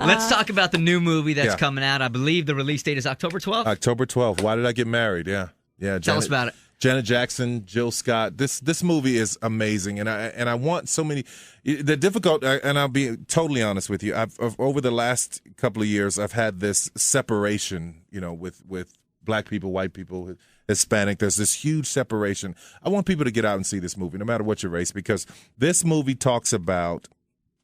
Let's talk about the new movie that's coming out. I believe the release date is October 12th. October 12th. Why Did I Get Married? Yeah. Tell us about it. Janet Jackson, Jill Scott. This movie is amazing, and I want so many. The difficult, and I'll be totally honest with you. I've over the last couple of years, I've had this separation, with black people, white people, Hispanic. There's this huge separation. I want people to get out and see this movie, no matter what your race, because this movie talks about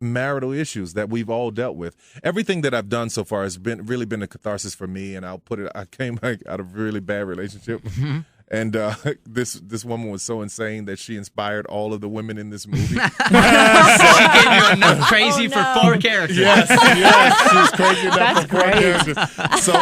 marital issues that we've all dealt with. Everything that I've done so far has really been a catharsis for me, and I came out of a really bad relationship. Mm-hmm. And this woman was so insane that she inspired all of the women in this movie. She gave you enough crazy for 4 characters. Yes, she was crazy enough for 4 characters. So,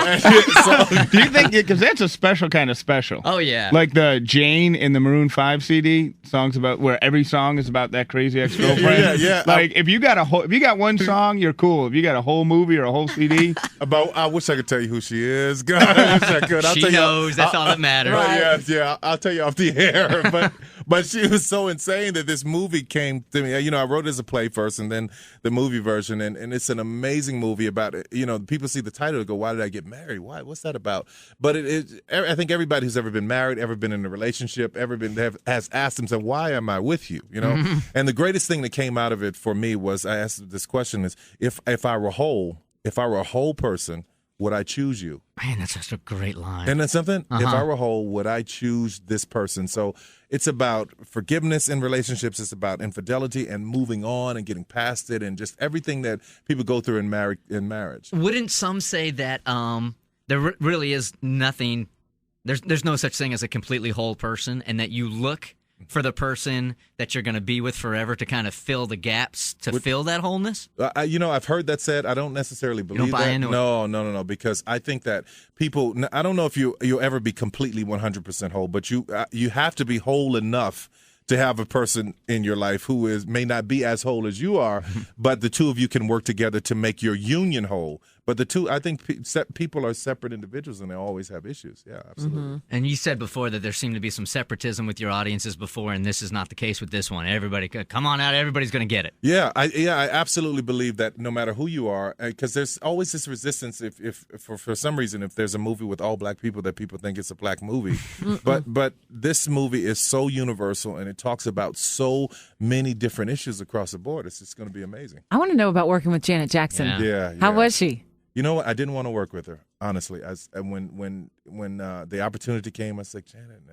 do you think, because that's a special kind of special. Oh, yeah. Like the Jane in the Maroon 5 CD, songs about where every song is about that crazy ex-girlfriend. Yeah. Like, if you got one song, you're cool. If you got a whole movie or a whole CD. I wish I could tell you who she is. God, I wish I could. She knows. That's all that matters. Right. Yeah, I'll tell you off the air. But she was so insane that this movie came to me. I wrote it as a play first and then the movie version. And it's an amazing movie about it. People see the title and go, why did I get married? Why? What's that about? But I think everybody who's ever been married, ever been in a relationship, has asked themselves, why am I with you? Mm-hmm. And the greatest thing that came out of it for me was I asked this question is, if I were a whole person, would I choose you? Man, that's such a great line. Isn't that something? If I were whole, would I choose this person? So it's about forgiveness in relationships. It's about infidelity and moving on and getting past it and just everything that people go through in marriage. Wouldn't some say that there really is nothing, there's no such thing as a completely whole person, and that you look for the person that you're going to be with forever to kind of fill the gaps, fill that wholeness? I've heard that said. I don't necessarily believe you don't buy that. Into it? No, because I think that people, I don't know if you'll ever be completely 100% whole, but you have to be whole enough to have a person in your life who may not be as whole as you are, but the two of you can work together to make your union whole. But the two, I think people are separate individuals and they always have issues. Yeah, absolutely. Mm-hmm. And you said before that there seemed to be some separatism with your audiences before, and this is not the case with this one. Everybody, come on out, everybody's going to get it. Yeah, I absolutely believe that no matter who you are, because there's always this resistance if for some reason, if there's a movie with all black people that people think it's a black movie. but this movie is so universal and it talks about so many different issues across the board. It's just going to be amazing. I want to know about working with Janet Jackson. Yeah. How was she? You know what? I didn't want to work with her, honestly. When the opportunity came, I was like, Janet, nah,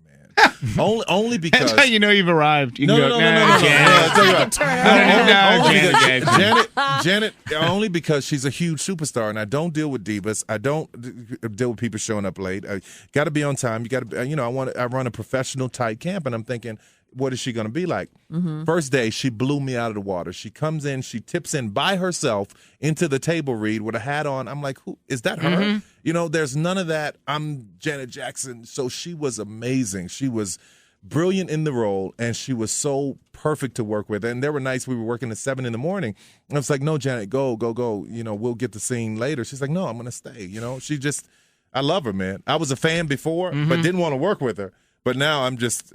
man. only because that's how you know you've arrived. You can no. Janet, only because she's a huge superstar, and I don't deal with divas. I don't deal with people showing up late. I got to be on time. You got to, I run a professional tight camp, and I'm thinking, what is she going to be like? Mm-hmm. First day, she blew me out of the water. She comes in, she tips in by herself into the table read with a hat on. I'm like, who is that? Her? Mm-hmm. There's none of that. I'm Janet Jackson. So she was amazing. She was brilliant in the role, and she was so perfect to work with. And there were nights we were working at 7 a.m. And I was like, no, Janet, go. We'll get the scene later. She's like, no, I'm going to stay. I love her, man. I was a fan before, but didn't want to work with her. But now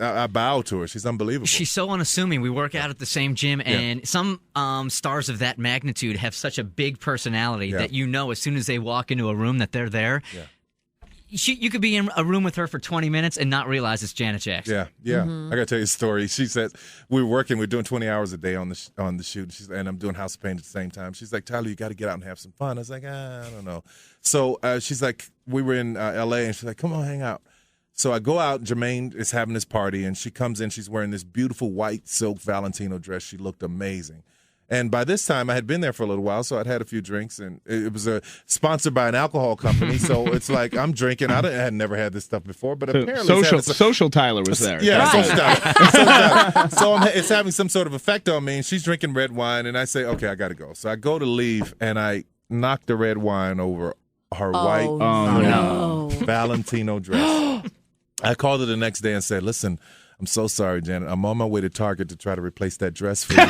I bow to her. She's unbelievable. She's so unassuming. We work out at the same gym, and some stars of that magnitude have such a big personality that as soon as they walk into a room that they're there. Yeah. You could be in a room with her for 20 minutes and not realize it's Janet Jackson. Yeah. Mm-hmm. I got to tell you a story. She said we were doing 20 hours a day on the shoot, and I'm doing house paint at the same time. She's like, Tyler, you got to get out and have some fun. I was like, I don't know. So she's like, we were in L.A., and she's like, come on, hang out. So I go out, Jermaine is having this party, and she comes in, she's wearing this beautiful white silk Valentino dress. She looked amazing. And by this time, I had been there for a little while, so I'd had a few drinks, and it was sponsored by an alcohol company, so it's like I'm drinking. I had never had this stuff before, but apparently Social Tyler was there. Yeah, right. Social Tyler. So it's having some sort of effect on me, and she's drinking red wine, and I say, okay, I got to go. So I go to leave, and I knock the red wine over her white Valentino dress. I called her the next day and said, listen, I'm so sorry, Janet. I'm on my way to Target to try to replace that dress for you.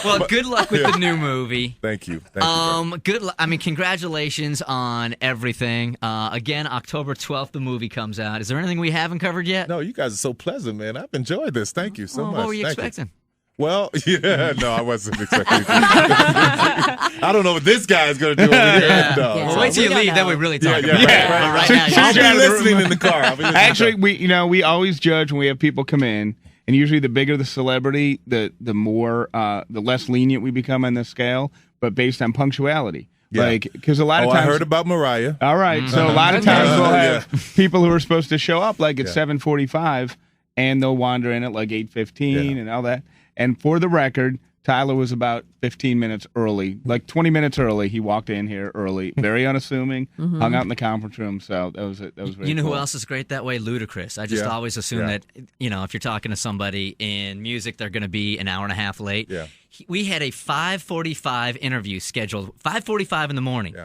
Well, good luck with the new movie. Thank you. Good luck. Congratulations on everything. Again, October 12th, the movie comes out. Is there anything we haven't covered yet? No, you guys are so pleasant, man. I've enjoyed this. Thank you so much. What were you expecting? Well, yeah, no, I wasn't expecting I don't know what this guy's going to do over here. Yeah. No. Yeah. Well, wait till you leave, then we really talk about it. right. Right now, I'll be listening in the car. Actually, we always judge when we have people come in, and usually the bigger the celebrity, the more the less lenient we become on the scale, but based on punctuality. Yeah. Like, because a lot of times I heard about Mariah. All right, so a lot of times we'll have people who are supposed to show up like at 7:45, and they'll wander in at like 8:15 and all that. And for the record, Tyler was about 15 minutes early, like 20 minutes early. He walked in here early, very unassuming, hung out in the conference room. So that was very You know cool. who else is great that way? Ludacris. I just always assume that, if you're talking to somebody in music, they're going to be an hour and a half late. Yeah. We had a 5:45 interview scheduled, 5:45 in the morning,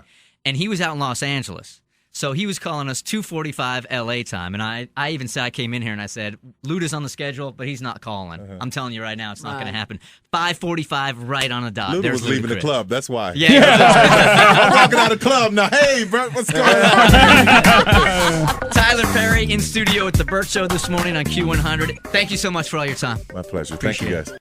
and he was out in Los Angeles. So he was calling us 2:45 LA time, and I even said, I came in here and I said, Luda's on the schedule, but he's not calling. I'm telling you right now, it's not going to happen. 5:45 right on the dot. Luda There's was leaving the club. That's why. Yeah. I'm walking out of the club now. Hey, bro, what's going on? Tyler Perry in studio at the Burt Show this morning on Q100. Thank you so much for all your time. My pleasure. Thank you, guys.